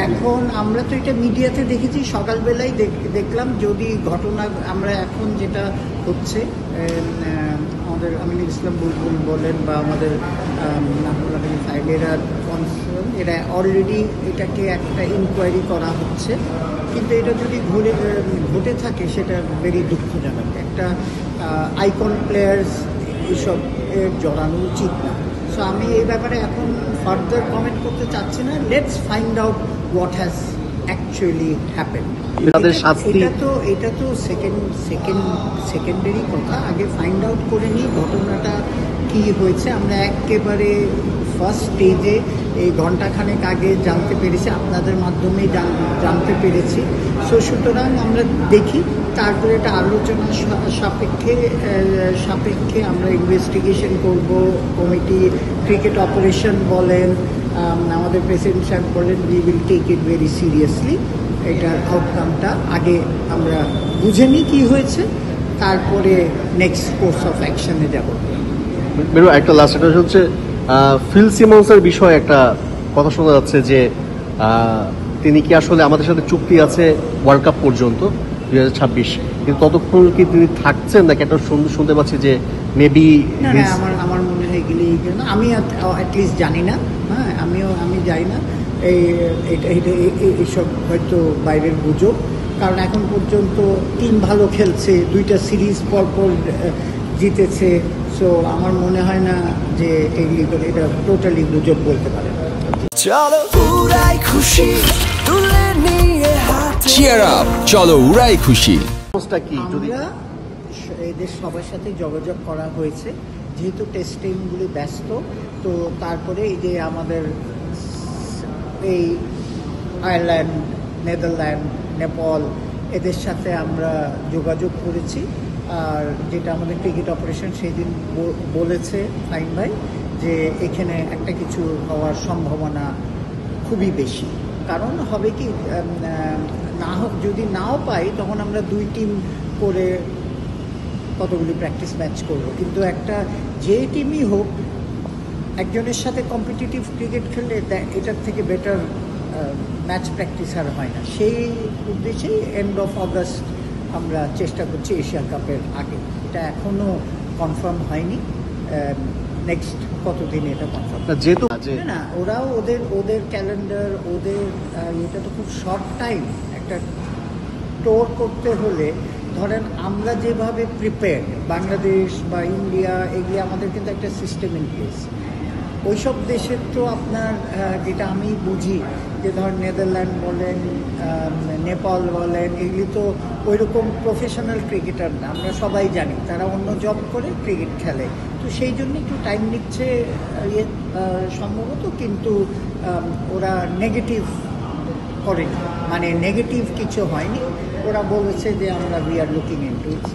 এখন আমরা তো এটা মিডিয়াতে দেখেছি, সকালবেলায় দেখলাম। যদি ঘটনা আমরা এখন যেটা হচ্ছে আমাদের আমিনুল ইসলাম বুলবুল বলেন বা আমাদের নাহুল আমিন ফাইলেরা কনসার্ন, এরা অলরেডি এটাকে একটা ইনকোয়ারি করা হচ্ছে। কিন্তু এটা যদি ঘটে থাকে সেটা ভেরি দুঃখজনক। একটা আইকন প্লেয়ার্স এসব জড়ানো উচিত না। সো আমি এই ব্যাপারে এখন ফার্দার কমেন্ট করতে চাচ্ছি না। Let's find out what has actually happen. এটা তো সেকেন্ডারি কথা। আগে ফাইন্ড আউট করে নিই ঘটনাটা কি হয়েছে। আমরা একেবারে ফার্স্ট স্টেজে এই ঘণ্টাখানেক আগে জানতে পেরেছি, আপনাদের মাধ্যমেই জানতে পেরেছি। সো সুতরাং আমরা দেখি, তারপরে এটা আলোচনা সাপেক্ষে আমরা ইনভেস্টিগেশন করব। কমিটি ক্রিকেট অপারেশন বলেন, আমাদের প্রেসিডেন্ট সাহেব বলেন, we will take it very seriously. এটার আউটকামটা আগে আমরা বুঝে নিই কী হয়েছে, তারপরে নেক্সট কোর্স অফ অ্যাকশনে যাব। একটা লাস্ট একটা হচ্ছে ফিল সিমন্সের বিষয়ে একটা কথা শোনা যাচ্ছে যে তিনি কি আসলে আমাদের সাথে চুক্তি আছে ওয়ার্ল্ড কাপ পর্যন্ত 2026, কিন্তু ততক্ষণ কি তিনি থাকছেন নাকি একটা শুনতে পাচ্ছি যে মেবি। আমার মনে হয় এগুলি আমি অ্যাটলিস্ট জানি না। হ্যাঁ, আমি জানি না। এইসব হয়তো বাইরের গুজব, কারণ এখন পর্যন্ত টিম ভালো খেলছে, 2টা সিরিজ পরপর জিতেছে। সো আমার মনে হয় না যে এগুলি করে এটা টোটালি গুজব বলতে পারে না। চলো উড়াই খুশি তুলে নিয়ে হাতে চিয়ার আপ, চলো উড়াই খুশি। আমরা এদের সবার সাথে যোগাযোগ করা হয়েছে, যেহেতু টেস্ট টিমগুলি ব্যস্ত। তো তারপরে এই যে আমাদের এই আয়ারল্যান্ড, নেদারল্যান্ড, নেপাল, এদের সাথে আমরা যোগাযোগ করেছি। আর যেটা আমাদের ক্রিকেট অপারেশন সেই দিন বলেছে ফাইন ভাই, যে এখানে একটা কিছু হওয়ার সম্ভাবনা খুবই বেশি। কারণ হবে কি, যদি নাও পাই তখন আমরা 2 টিম করে কতগুলি প্র্যাকটিস ম্যাচ করব। কিন্তু একটা যে টিমই হোক, একজনের সাথে কম্পিটিটিভ ক্রিকেট খেললে এটার থেকে বেটার ম্যাচ প্র্যাকটিস আর হয় না। সেই উদ্দেশ্যেই এন্ড অফ অগাস্ট আমরা চেষ্টা করছি এশিয়া কাপের আগে। এটা এখনও কনফার্ম হয়নি, নেক্সট কতদিন এটা কনফার্ম যেহেতু না। ওরাও ওদের ক্যালেন্ডার, এটা তো খুব শর্ট টাইম। একটা টোর করতে হলে ধরেন আমরা যেভাবে প্রিপেয়ার্ড, বাংলাদেশ বা ইন্ডিয়া, এগুলি আমাদের কিন্তু একটা সিস্টেম ইন প্লেস। ওইসব দেশের তো আপনার যেটা আমি বুঝি, যে ধর নেদারল্যান্ড বলেন, নেপাল বলেন, এগুলি তো ওই রকম প্রফেশনাল ক্রিকেটার না। আমরা সবাই জানি তারা অন্য জব করে ক্রিকেট খেলে। তো সেই জন্য একটু টাইম নিচ্ছে সম্ভবত। কিন্তু ওরা নেগেটিভ করেনি, মানে নেগেটিভ কিছু হয়নি। ওরা বলেছে যে আমরা we are looking into it.